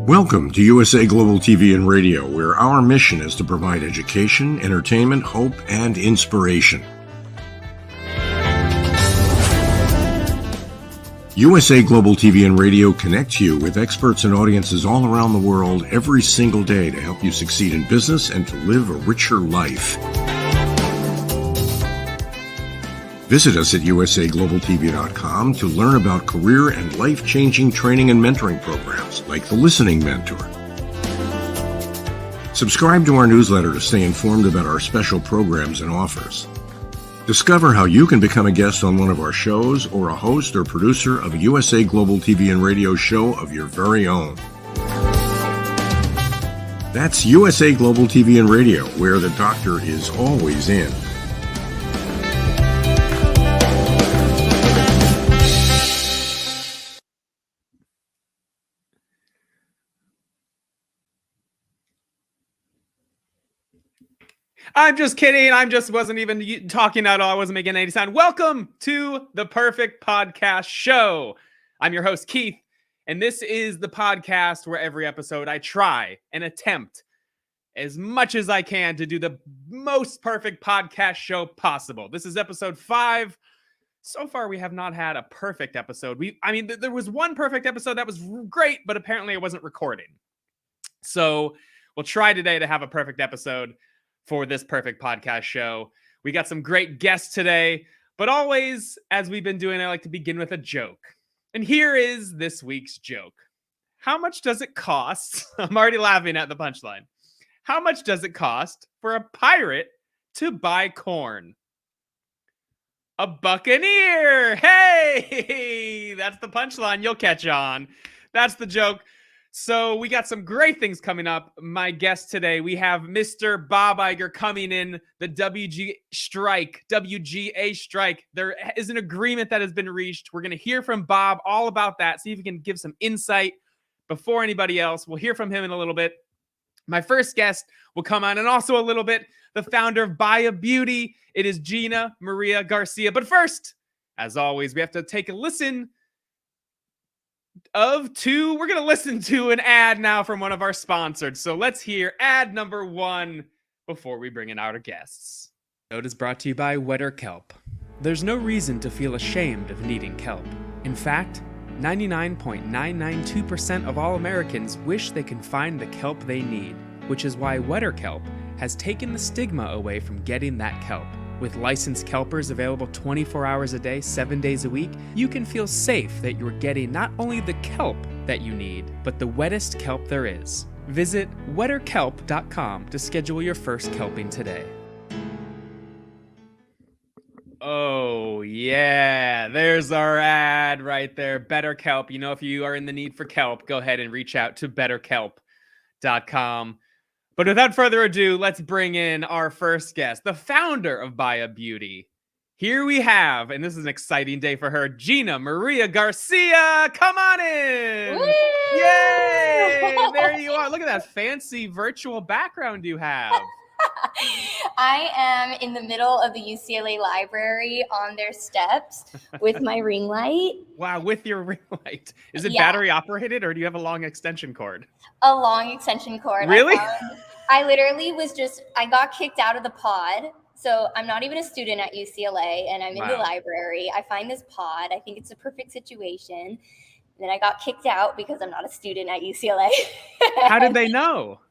Welcome to USA Global TV and Radio, where our mission is to provide education, entertainment, hope, and inspiration. USA Global TV and Radio connects you with experts and audiences all around the world every single day to help you succeed in business and to live a richer life. Visit us at usaglobaltv.com to learn about career and life-changing training and mentoring programs like the Listening Mentor. Subscribe to our newsletter to stay informed about our special programs and offers. Discover how you can become a guest on one of our shows or a host or producer of a USA Global TV and Radio show of your very own. That's USA Global TV and Radio, where the doctor is always in. I'm just kidding. Wasn't even talking at all. I wasn't making any sound. Welcome to the Perfect Podcast Show. I'm your host, Keith, and this is the podcast where every episode I try and attempt as much as I can to do the most perfect podcast show possible. This is episode 5. So far, we have not had a perfect episode. There was one perfect episode that was great, but apparently it wasn't recording. So we'll try today to have a perfect episode for this perfect podcast show. We got some great guests today, but always, as we've been doing, I like to begin with a joke. And here is this week's joke. How much does it cost? I'm already laughing at the punchline. How much does it cost for a pirate to buy corn? A buccaneer. Hey, that's the punchline. You'll catch on. That's the joke. So we got some great things coming up. My guest today, we have Mr. Bob Iger coming in, the WGA strike. There is an agreement that has been reached. We're going to hear from Bob all about that, see if he can give some insight before anybody else. We'll hear from him in a little bit. My first guest will come on, and also a little bit, the founder of BUYa Beauty. It is Gina-Maria Garcia. But first, as always, we have to take a listen we're going to listen to an ad now from one of our sponsors. So let's hear ad number 1 before we bring in our guests. Note is brought to you by Wetter Kelp. There's no reason to feel ashamed of needing kelp. In fact, 99.992% of all Americans wish they can find the kelp they need, which is why Wetter Kelp has taken the stigma away from getting that kelp. With licensed kelpers available 24 hours a day, 7 days a week, you can feel safe that you're getting not only the kelp that you need, but the wettest kelp there is. Visit wetterkelp.com to schedule your first kelping today. Oh, yeah. There's our ad right there. Better Kelp. You know, if you are in the need for kelp, go ahead and reach out to betterkelp.com. But without further ado, let's bring in our first guest, the founder of BUYa Beauty. Here we have, and this is an exciting day for her, Gina-Maria Garcia. Come on in. Woo! Yay! There you are. Look at that fancy virtual background you have. I am in the middle of the UCLA library on their steps with my ring light. Wow, with your ring light. Is it battery operated, or do you have a long extension cord? A long extension cord. Really? I literally I got kicked out of the pod. So I'm not even a student at UCLA, and I'm in the library. I find this pod. I think it's a perfect situation. Then I got kicked out because I'm not a student at UCLA. How did they know?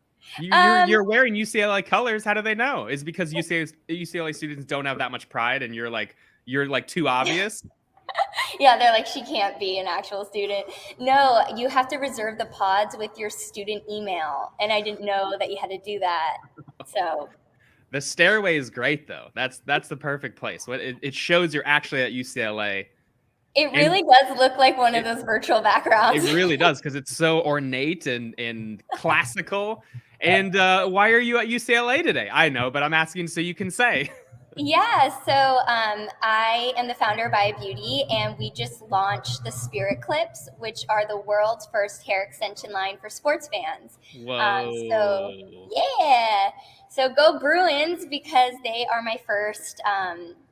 You're wearing UCLA colors. How do they know? Is it because UCLA students don't have that much pride, and you're like too obvious? Yeah, they're like, she can't be an actual student. No, you have to reserve the pods with your student email, and I didn't know that you had to do that. So the stairway is great, though. That's the perfect place. It shows you're actually at UCLA. It really does look like one of those virtual backgrounds. It really does, because it's so ornate and classical. And why are you at UCLA today? I know, but I'm asking so you can say. Yeah, so I am the founder of BUYa Beauty, and we just launched the Spirit Clips, which are the world's first hair extension line for sports fans. Whoa. So go Bruins, because they are my first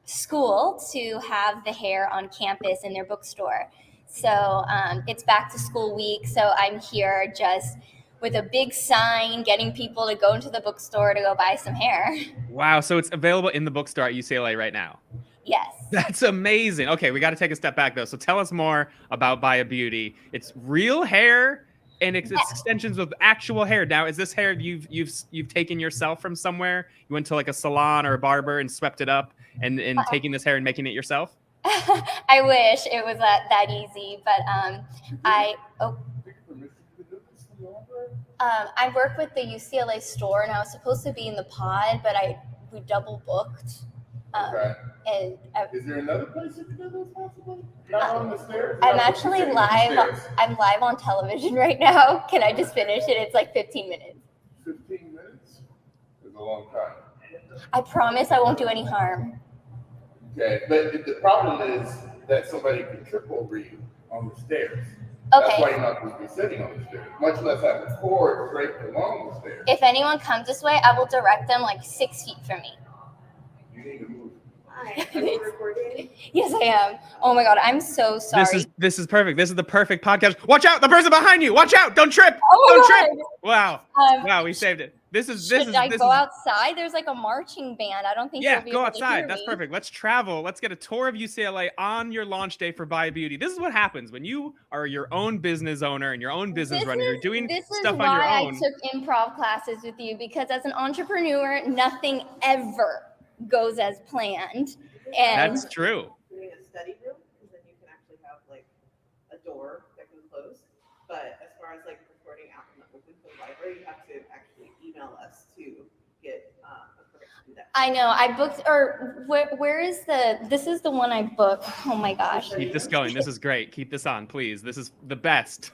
school to have the hair on campus in their bookstore. So it's back to school week, so I'm here just with a big sign getting people to go into the bookstore to go buy some hair. Wow. So it's available in the bookstore at UCLA right now. Yes. That's amazing. Okay, we got to take a step back though. So tell us more about BUYa Beauty. It's real hair and it's extensions of actual hair. Now, is this hair you've taken yourself from somewhere? You went to like a salon or a barber and swept it up and taking this hair and making it yourself? I wish it was that easy, but I work with the UCLA store, and I was supposed to be in the pod, but we double booked. Okay. And Is there another place you can do this possibly? Not on the stairs? I'm actually live. I'm live on television right now. Can I just finish it? It's like 15 minutes. 15 minutes is a long time. I promise I won't do any harm. Okay, but the problem is that somebody can trip over you on the stairs. Okay. That's why you're not supposed to be sitting on the stairs, much less have a cord draped along the stairs. If anyone comes this way, I will direct them like 6 feet from me. You need to move. Hi, are you recording? Yes, I am. Oh my God, I'm so sorry. This is perfect. This is the perfect podcast. Watch out, the person behind you. Watch out. Don't trip. Oh my Don't God. trip. Wow. Wow, we saved it. Should I go outside? There's like a marching band. I don't think you'll be go able outside. to hear That's me. perfect. Let's travel. Let's get a tour of UCLA on your launch day for BUYa Beauty. This is what happens when you are your own business owner and your own business runner. You're doing stuff on your own. This is why I took improv classes with you, because as an entrepreneur, nothing ever goes as planned. And That's true. Doing a study room, because then you can actually have like a door that can close. But as far as like recording out in the open for the library, you have to actually email us to get a permit to do that. I know I booked, or where is this is the one I booked. Oh my gosh. Keep this going. This is great. Keep this on, please. This is the best.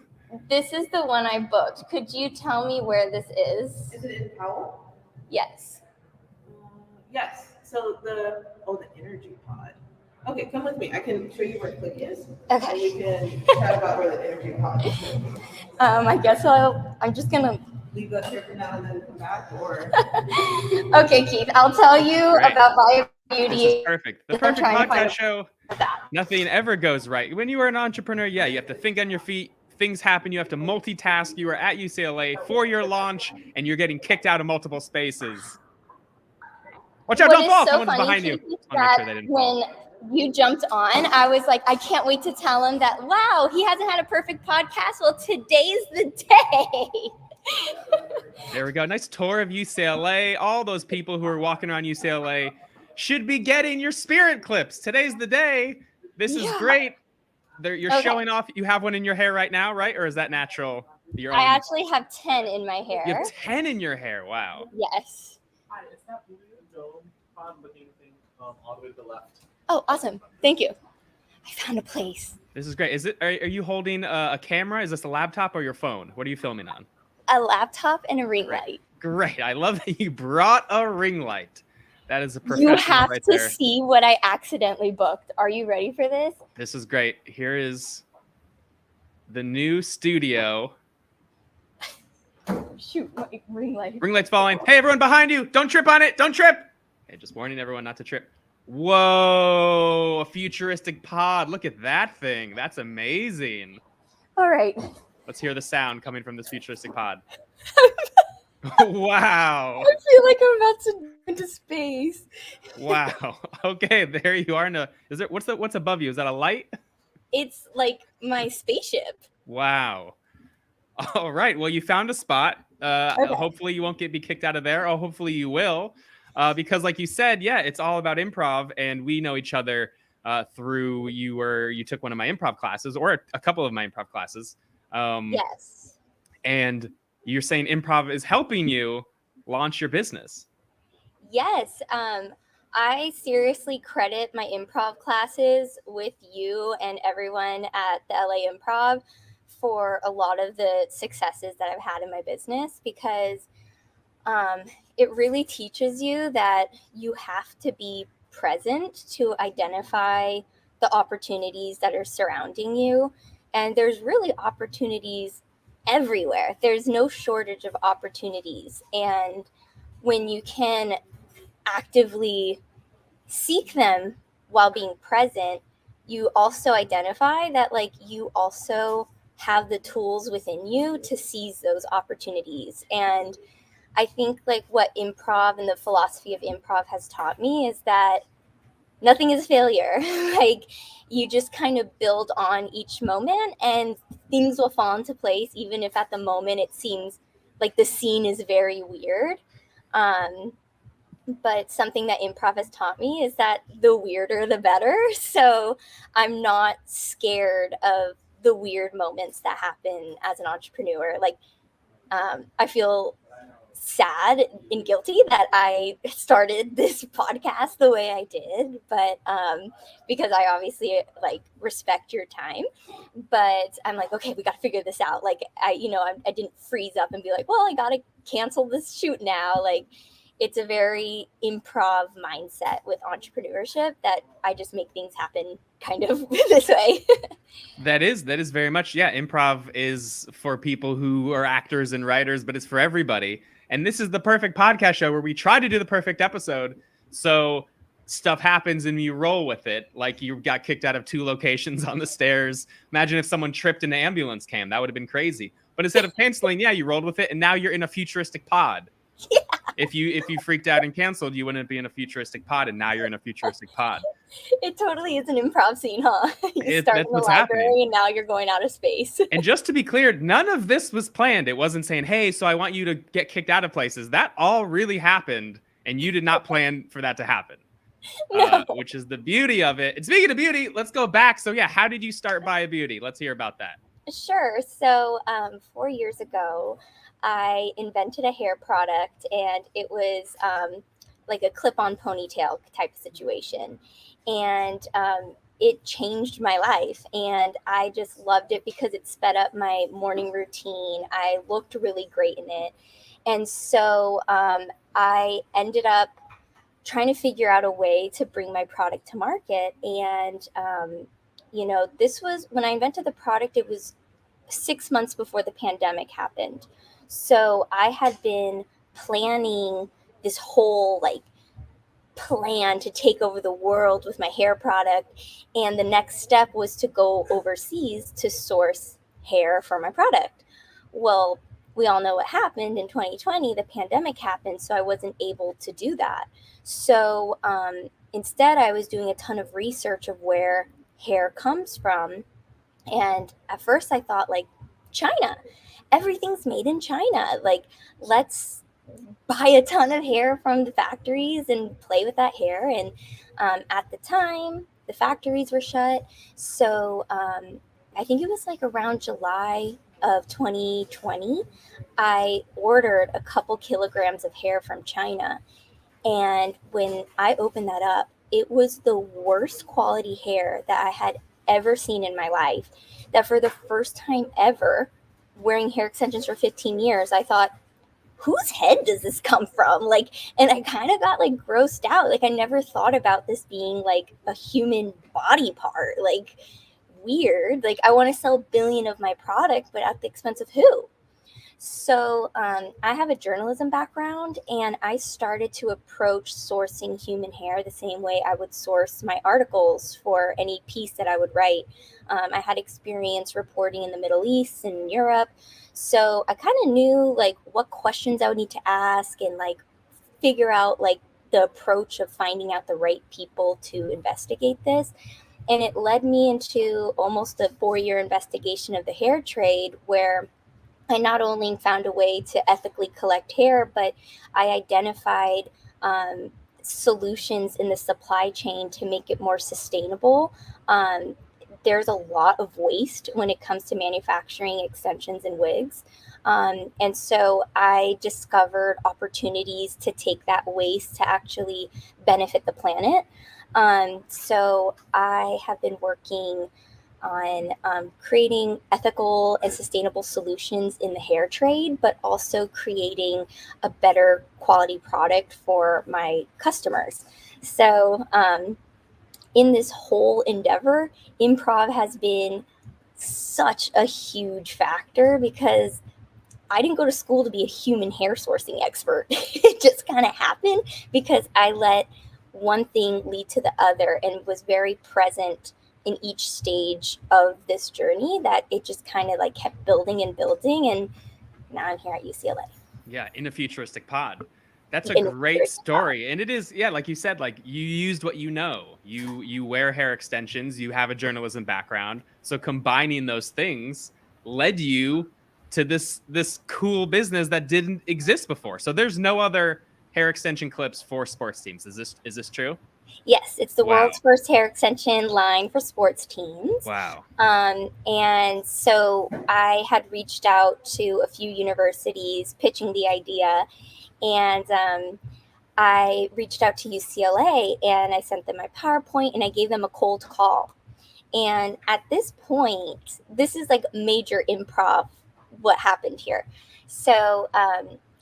This is the one I booked. Could you tell me where this is? Is it in Powell? Yes. Yes. So the energy pod. Okay, come with me. I can show you where Click is. Okay. And you can chat about where the energy pod is. I guess I'm just gonna. Leave that here for now and then come back, or Okay, Keith, I'll tell you Great. about BUYa This Beauty. is perfect. The I'm perfect trying to find podcast show. that. Nothing ever goes right. When you are an entrepreneur, yeah, you have to think on your feet. Things happen. You have to multitask. You are at UCLA for your launch, and you're getting kicked out of multiple spaces. Watch out! What Don't is fall. so Someone's funny, behind you. Keith, is I want to make that sure they didn't fall. when you jumped on, I was like, I can't wait to tell him that, wow, he hasn't had a perfect podcast. Well, today's the day. There we go. Nice tour of UCLA. All those people who are walking around UCLA should be getting your spirit clips. Today's the day. This is great. You're Okay. showing off. You have one in your hair right now, right? Or is that natural? Your I own? actually have 10 in my hair. You have 10 in your hair. Wow. Yes. Hi, it's that blue dome pod looking thing all the way to the left. Oh, awesome. Thank you. I found a place. This is great. Are you holding a camera? Is this a laptop or your phone? What are you filming on? A laptop and a ring light. Great. I love that you brought a ring light. That is a professional You have right to there. see what I accidentally booked. Are you ready for this? This is great. Here is the new studio. Shoot, my ring light. Ring light's falling. Hey, everyone behind you. Don't trip on it. Don't trip. Okay, just warning everyone not to trip. Whoa, a futuristic pod. Look at that thing. That's amazing. All right. Let's hear the sound coming from this futuristic pod. Wow. I feel like I'm about to go into space. Wow. Okay, there you are. Is there what's above you? Is that a light? It's like my spaceship. Wow. All right. Well, you found a spot. Okay. Hopefully you won't be kicked out of there. Or hopefully you will. Because like you said, yeah, it's all about improv, and we know each other through you took one of my improv classes, or a couple of my improv classes. Yes. And you're saying improv is helping you launch your business. Yes. I seriously credit my improv classes with you and everyone at the LA Improv for a lot of the successes that I've had in my business, because it really teaches you that you have to be present to identify the opportunities that are surrounding you. And there's really opportunities everywhere. There's no shortage of opportunities. And when you can actively seek them while being present, you also identify that like you also have the tools within you to seize those opportunities. And I think like what improv and the philosophy of improv has taught me is that nothing is failure. Like you just kind of build on each moment and things will fall into place, even if at the moment it seems like the scene is very weird. But something that improv has taught me is that the weirder the better. So I'm not scared of the weird moments that happen as an entrepreneur. Like I feel sad and guilty that I started this podcast the way I did, but because I obviously like respect your time, but I'm like, okay, we got to figure this out. Like I didn't freeze up and be like, well, I got to cancel this shoot now. Like it's a very improv mindset with entrepreneurship that I just make things happen kind of this way. That is very much, yeah. Improv is for people who are actors and writers, but it's for everybody. And this is the perfect podcast show where we try to do the perfect episode. So stuff happens and you roll with it. Like you got kicked out of 2 locations on the stairs. Imagine if someone tripped and an ambulance came. That would have been crazy. But instead of canceling, yeah, you rolled with it. And now you're in a futuristic pod. Yeah. If you freaked out and canceled, you wouldn't be in a futuristic pod, and now you're in a futuristic pod. It totally is an improv scene, huh? You start in the library happening. And now you're going out of space. And just to be clear, none of this was planned. It wasn't saying, hey, so I want you to get kicked out of places. That all really happened, and you did not plan for that to happen, no. Which is the beauty of it. And speaking of beauty, let's go back. So yeah, how did you start BUYa Beauty? Let's hear about that. Sure. So 4 years ago, I invented a hair product, and it was like a clip-on ponytail type of situation. And it changed my life, and I just loved it because it sped up my morning routine. I looked really great in it. And so I ended up trying to figure out a way to bring my product to market. And, this was when I invented the product, it was 6 months before the pandemic happened. So I had been planning this whole plan to take over the world with my hair product. And the next step was to go overseas to source hair for my product. Well, we all know what happened in 2020, the pandemic happened, so I wasn't able to do that. So instead, I was doing a ton of research of where hair comes from. And at first I thought China, everything's made in China. Let's buy a ton of hair from the factories and play with that hair. And at the time, the factories were shut. So I think it was around July of 2020, I ordered a couple kilograms of hair from China. And when I opened that up, it was the worst quality hair that I had ever seen in my life. That for the first time ever, wearing hair extensions for 15 years, I thought, whose head does this come from? And I kind of got grossed out. I never thought about this being a human body part. Weird. I want to sell 1 billion of my product, but at the expense of who? So I have a journalism background, and I started to approach sourcing human hair the same way I would source my articles for any piece that I would write. I had experience reporting in the Middle East and Europe. So I kind of knew what questions I would need to ask and figure out the approach of finding out the right people to investigate this. And it led me into almost a 4-year investigation of the hair trade, where I not only found a way to ethically collect hair, but I identified solutions in the supply chain to make it more sustainable. There's a lot of waste when it comes to manufacturing extensions and wigs. And so I discovered opportunities to take that waste to actually benefit the planet. So I have been working on creating ethical and sustainable solutions in the hair trade, but also creating a better quality product for my customers. So in this whole endeavor, improv has been such a huge factor because I didn't go to school to be a human hair sourcing expert. It just kind of happened because I let one thing lead to the other and was very present in each stage of this journey that it just kind of like kept building and building. And now I'm here at UCLA. Yeah, in a futuristic pod. That's a In a great futuristic story. And it is, yeah, like you said, like you used what you know. You wear hair extensions, you have a journalism background. So combining those things led you to this cool business that didn't exist before. So there's no other hair extension clips for sports teams. Is this true? Yes, it's the Wow. world's first hair extension line for sports teams. Wow. And so I had reached out to a few universities pitching the idea, and I reached out to UCLA and I sent them my PowerPoint and I gave them a cold call. And at this point, this is like major improv what happened here. So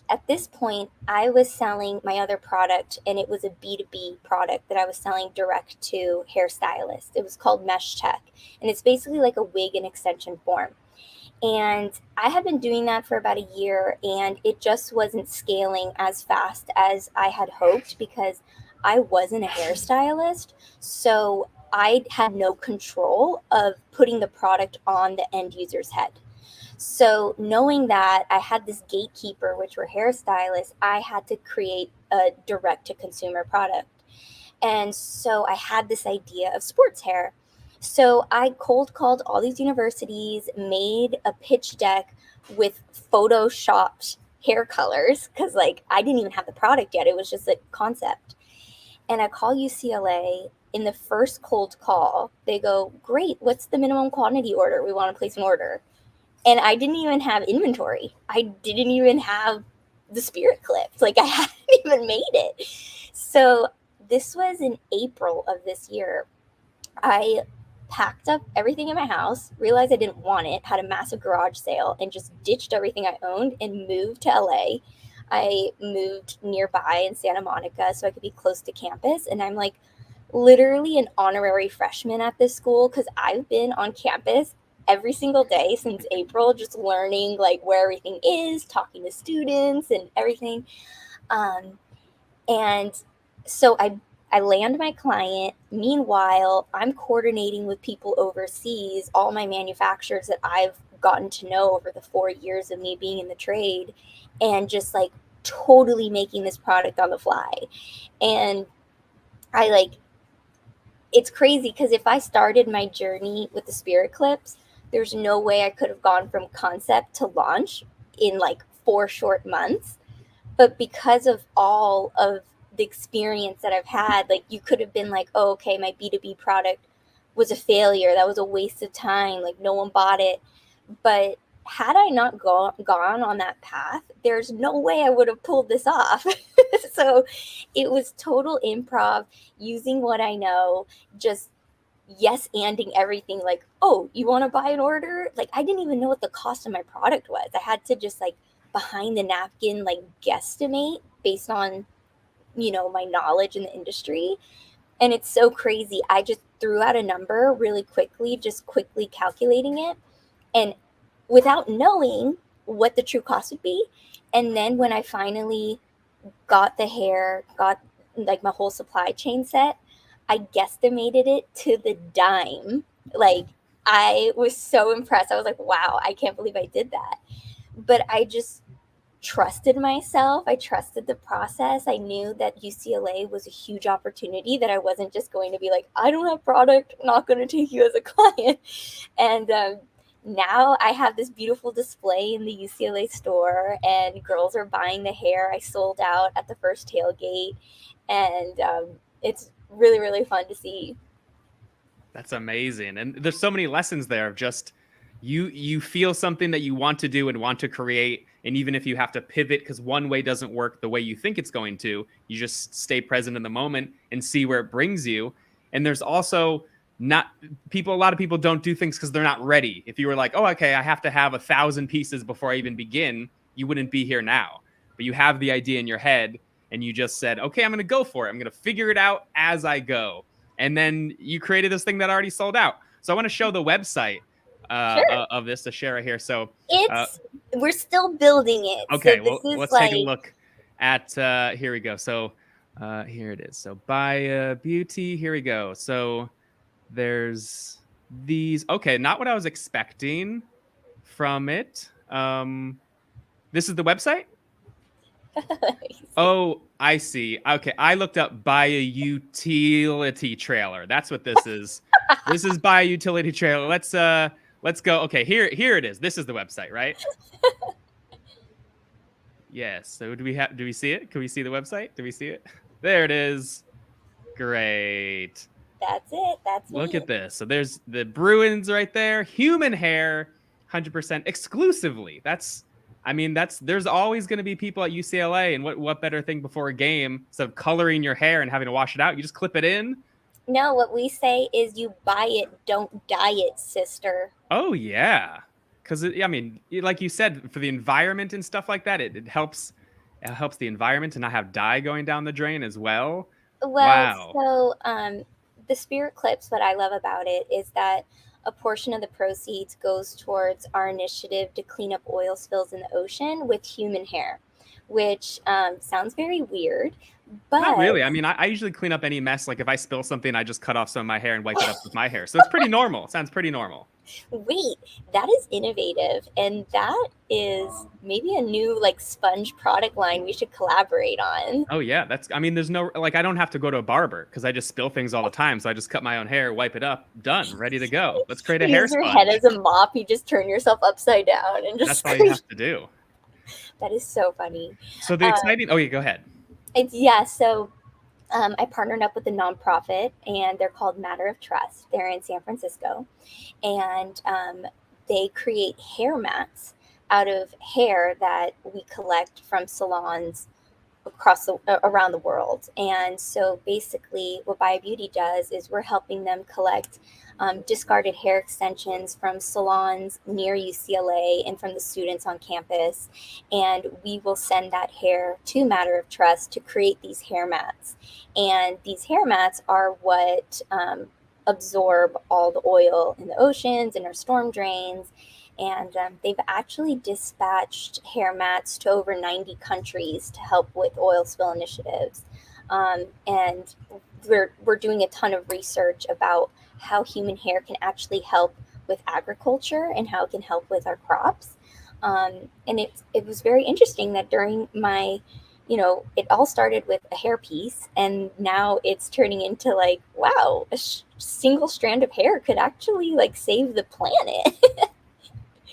at this point, I was selling my other product, and it was a B2B product that I was selling direct to hairstylists. It was called Mesh Tech, and it's basically like a wig and extension form. And I had been doing that for about a year, and it just wasn't scaling as fast as I had hoped because I wasn't a hairstylist. So I had no control of putting the product on the end user's head. So knowing that I had this gatekeeper, which were hairstylists, I had to create a direct to consumer product. And so I had this idea of sports hair. So I cold called all these universities, made a pitch deck with photoshopped hair colors because like I didn't even have the product yet. It was just a concept. And I call UCLA. In the first cold call, they go, "Great, what's the minimum quantity order? We want to place an order." And I didn't even have inventory. I didn't even have the spirit clips. Like I hadn't even made it. So this was in April of this year. I packed up everything in my house, realized I didn't want it, had a massive garage sale, and just ditched everything I owned and moved to LA. I moved nearby in Santa Monica so I could be close to campus. And I'm like literally an honorary freshman at this school because I've been on campus every single day since April, just learning like where everything is, talking to students and everything. And so I land my client. Meanwhile, I'm coordinating with people overseas, all my manufacturers that I've gotten to know over the 4 years of me being in the trade, and just like totally making this product on the fly. And it's crazy because if I started my journey with the spirit clips, there's no way I could have gone from concept to launch in like 4 short months. But because of all of the experience that I've had, like you could have been like, oh, okay, my B2B product was a failure. That was a waste of time. Like no one bought it. But had I not gone on that path, there's no way I would have pulled this off. So it was total improv, using what I know, just yes-anding everything. Like, oh, you want to buy an order? Like, I didn't even know what the cost of my product was. I had to just like behind the napkin, like guesstimate based on, my knowledge in the industry. And it's so crazy. I just threw out a number really quickly, just quickly calculating it. And without knowing what the true cost would be. And then when I finally got the hair, got like my whole supply chain set, I guesstimated it to the dime. Like I was so impressed. I was like, wow, I can't believe I did that. But I just trusted myself. I trusted the process. I knew that UCLA was a huge opportunity, that I wasn't just going to be like, I don't have product, I'm not going to take you as a client. And now I have this beautiful display in the UCLA store, and girls are buying the hair. I sold out at the first tailgate, and it's really, really fun to see. That's amazing. And there's so many lessons there of just you feel something that you want to do and want to create. And even if you have to pivot because one way doesn't work the way you think it's going to, you just stay present in the moment and see where it brings you. And there's also a lot of people don't do things because they're not ready. If you were like, oh, okay, I have to have 1,000 pieces before I even begin, you wouldn't be here now. But you have the idea in your head and you just said, okay, I'm going to go for it. I'm going to figure it out as I go. And then you created this thing that already sold out. So I want to show the website of this to share it here. So we're still building it. Okay, so well, let's take a look at, here we go. So here it is. So BUYa Beauty, here we go. So There's these. Okay, not what I was expecting from it. This is the website? Oh, I see. Okay, I looked up BUYa utility trailer. That's what this is. This is BUYa utility trailer. Let's go. Okay, here it is. This is the website, right? Yes. So do we see it? Can we see the website? Do we see it? There it is. Great. That's it. That's Look me. at this. So there's the Bruins right there. Human hair, 100% exclusively. There's always going to be people at UCLA, and what better thing before a game instead of coloring your hair and having to wash it out? You just clip it in. No, what we say is you buy it, don't dye it, sister. Oh yeah, because like you said, for the environment and stuff like that, it helps. It helps the environment to not have dye going down the drain as well. Well, Wow. so the Spirit Clips, what I love about it is that a portion of the proceeds goes towards our initiative to clean up oil spills in the ocean with human hair, which sounds very weird, but Not really. I usually clean up any mess. Like if I spill something, I just cut off some of my hair and wipe it up with my hair. So it's pretty normal. Sounds pretty normal. wait, that is innovative, and that is maybe a new like sponge product line we should collaborate on. Oh yeah, there's no, like, I don't have to go to a barber because I just spill things all the time. So I just cut my own hair, wipe it up, done, ready to go. Let's create a You hair use your sponge. head as a mop. You just turn yourself upside down and just. That's all you have to do. That is so funny. So the exciting. Oh yeah, go ahead. So I partnered up with a nonprofit, and they're called Matter of Trust. They're in San Francisco, and they create hair mats out of hair that we collect from salons around the world. And so basically what BUYa Beauty does is we're helping them collect discarded hair extensions from salons near UCLA and from the students on campus. And we will send that hair to Matter of Trust to create these hair mats. And these hair mats are what absorb all the oil in the oceans and our storm drains. And they've actually dispatched hair mats to over 90 countries to help with oil spill initiatives. And we're doing a ton of research about how human hair can actually help with agriculture and how it can help with our crops. And it was very interesting that during my, it all started with a hairpiece, and now it's turning into like, wow, a single strand of hair could actually like save the planet.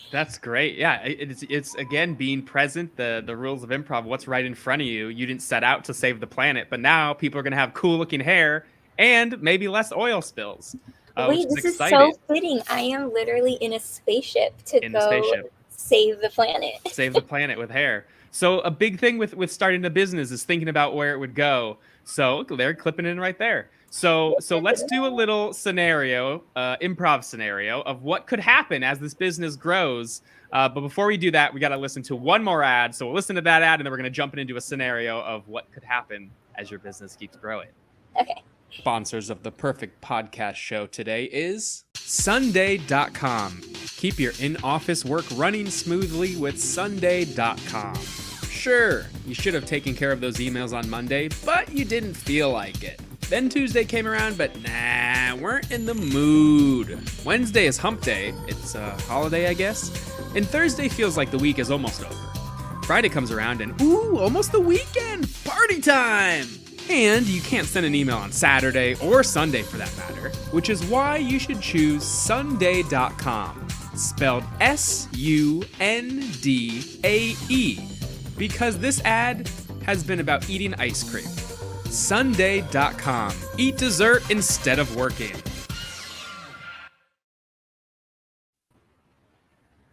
That's great. Yeah, it's again being present. The rules of improv. What's right in front of you. You didn't set out to save the planet, but now people are going to have cool looking hair and maybe less oil spills. Wait, this is so fitting. I am literally in a spaceship to save the planet. Save the planet with hair. So a big thing with starting a business is thinking about where it would go. So they're clipping in right there. So let's do a little scenario, improv scenario of what could happen as this business grows. But before we do that, we got to listen to one more ad. So we'll listen to that ad, and then we're going to jump into a scenario of what could happen as your business keeps growing. Okay. Sponsors of the Perfect Podcast Show today is Sunday.com. Keep your in-office work running smoothly with Sunday.com. Sure, you should have taken care of those emails on Monday, but you didn't feel like it. Then Tuesday came around, but weren't in the mood. Wednesday is hump day. It's a holiday, I guess. And Thursday feels like the week is almost over. Friday comes around and, almost the weekend! Party time! And you can't send an email on Saturday or Sunday for that matter, which is why you should choose Sunday.com, spelled S-U-N-D-A-E, because this ad has been about eating ice cream. Sunday.com. Eat dessert instead of working.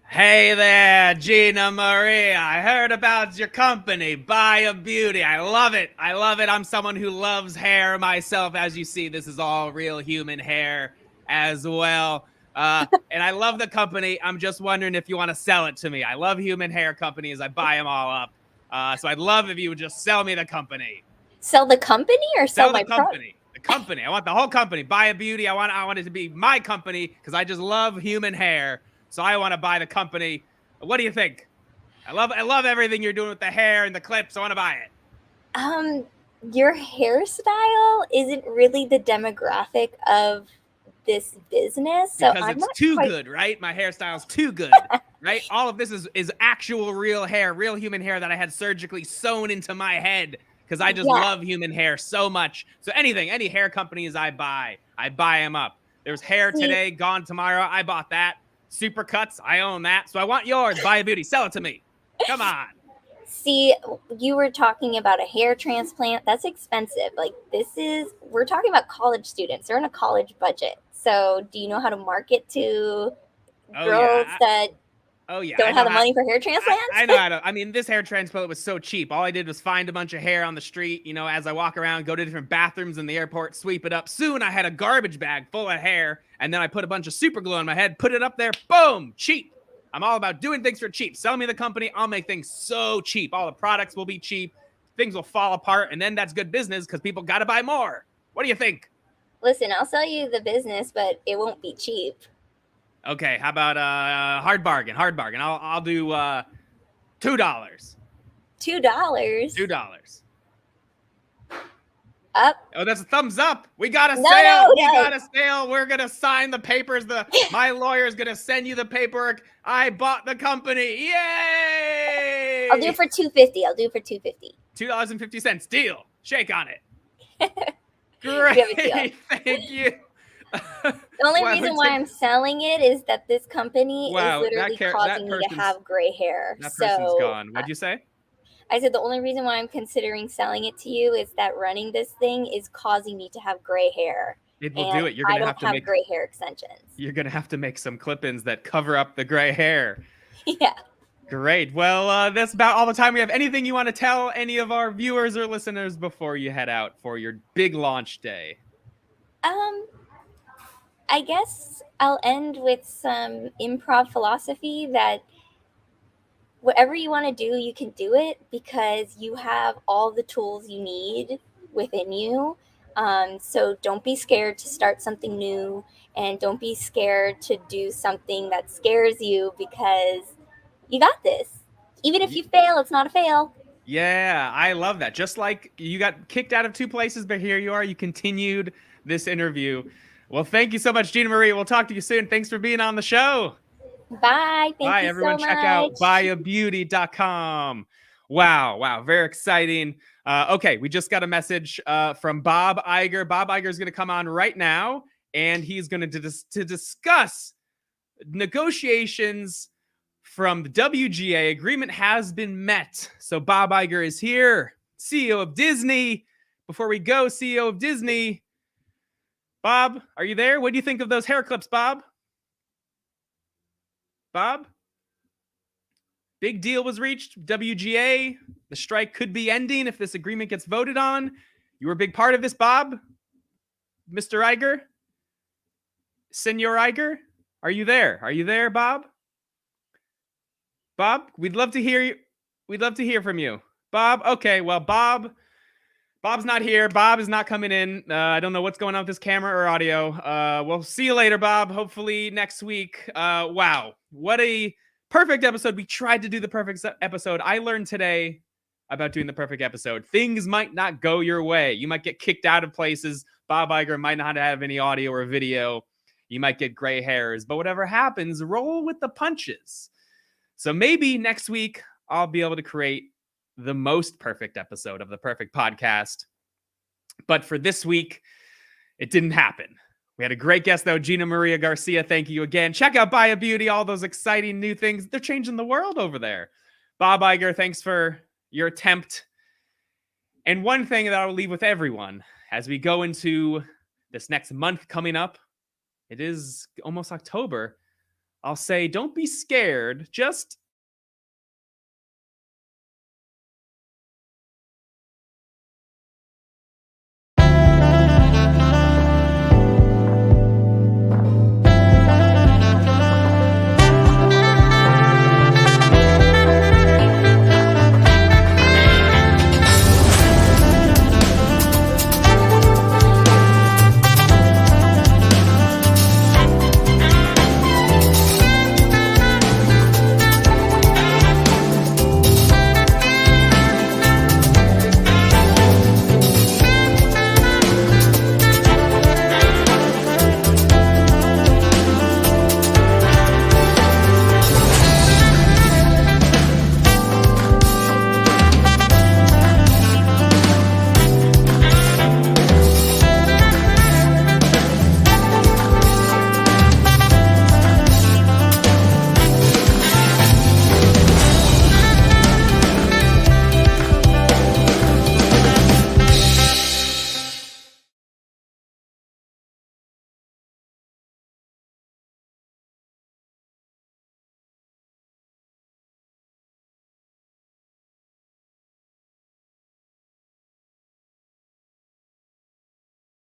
Hey there, Gina-Maria. I heard about your company, BUYa Beauty. I love it. I'm someone who loves hair myself. As you see, this is all real human hair as well. And I love the company. I'm just wondering if you want to sell it to me. I love human hair companies. I buy them all up. So I'd love if you would just sell me the company. Sell the company or sell my company? The company. I want the whole company. BUYa Beauty. I want it to be my company because I just love human hair. So I want to buy the company. What do you think? I love everything you're doing with the hair and the clips. I want to buy it. Your hairstyle isn't really the demographic of this business. So Because I'm it's not too quite good, right? My hairstyle's too good, right? All of this is actual real hair, real human hair that I had surgically sewn into my head because I just Yeah. love human hair so much. So any hair companies I buy them up. There's hair today, gone tomorrow. I bought that. Supercuts, I own that. So I want yours. BUYa Beauty, sell it to me. Come on. See, you were talking about a hair transplant. That's expensive. Like we're talking about college students. They're in a college budget. So do you know how to market to girls that I don't know have the how. money for hair transplants? I know how to. I mean, this hair transplant was so cheap. All I did was find a bunch of hair on the street, as I walk around, go to different bathrooms in the airport, sweep it up. Soon I had a garbage bag full of hair, and then I put a bunch of super glue on my head, put it up there, boom, cheap. I'm all about doing things for cheap. Sell me the company, I'll make things so cheap. All the products will be cheap. Things will fall apart, and then that's good business because people got to buy more. What do you think? Listen, I'll sell you the business, but it won't be cheap. Okay, how about hard bargain? I'll do $2. $2. $2. Up. Oh, that's a thumbs up. We got a No, sale. no, We no. got a sale. We're going to sign the papers. My lawyer is going to send you the paperwork. I bought the company. Yay! I'll do it for $2.50. I'll do it for $2.50. $2.50. Deal. Shake on it. We have a deal. Great. Thank you. The only reason why I'm selling it is that this company Wow, is literally causing me to have gray hair. That person's gone. What'd you say? I said the only reason why I'm considering selling it to you is that running this thing is causing me to have gray hair. It will do it. You're gonna have to make gray hair extensions. You're gonna have to make some clip-ins that cover up the gray hair. Yeah. Great. Well, that's about all the time we have. Anything you want to tell any of our viewers or listeners before you head out for your big launch day? I guess I'll end with some improv philosophy that whatever you want to do, you can do it because you have all the tools you need within you. So don't be scared to start something new, and don't be scared to do something that scares you because you got this. Even if you fail, it's not a fail. Yeah, I love that. Just like you got kicked out of 2 places, but here you are. You continued this interview. Well, thank you so much, Gina-Maria. We'll talk to you soon. Thanks for being on the show. Bye. Thank you everyone. so Check much. out BUYaBeauty.com. Wow. Very exciting. Okay, we just got a message from Bob Iger. Bob Iger is going to come on right now, and he's going to discuss negotiations from the WGA. Agreement has been met. So Bob Iger is here, CEO of Disney. Before we go, CEO of Disney, Bob, are you there? What do you think of those hair clips, Bob? Bob? Big deal was reached. WGA. The strike could be ending if this agreement gets voted on. You were a big part of this, Bob. Mr. Iger? Senor Iger? Are you there? Are you there, Bob? Bob, we'd love to hear you. We'd love to hear from you. Bob, okay, well, Bob's not here. Bob is not coming in. I don't know what's going on with this camera or audio. We'll see you later, Bob. Hopefully next week. Wow, what a perfect episode. We tried to do the perfect episode. I learned today about doing the perfect episode. Things might not go your way. You might get kicked out of places. Bob Iger might not have any audio or video. You might get gray hairs. But whatever happens, roll with the punches. So maybe next week I'll be able to create the most perfect episode of the perfect podcast. But for this week, it didn't happen. We had a great guest, though, Gina-Maria Garcia. Thank you again. Check out BUYa Beauty, all those exciting new things. They're changing the world over there. Bob Iger, thanks for your attempt. And one thing that I will leave with everyone as we go into this next month coming up, it is almost October. I'll say, don't be scared. Just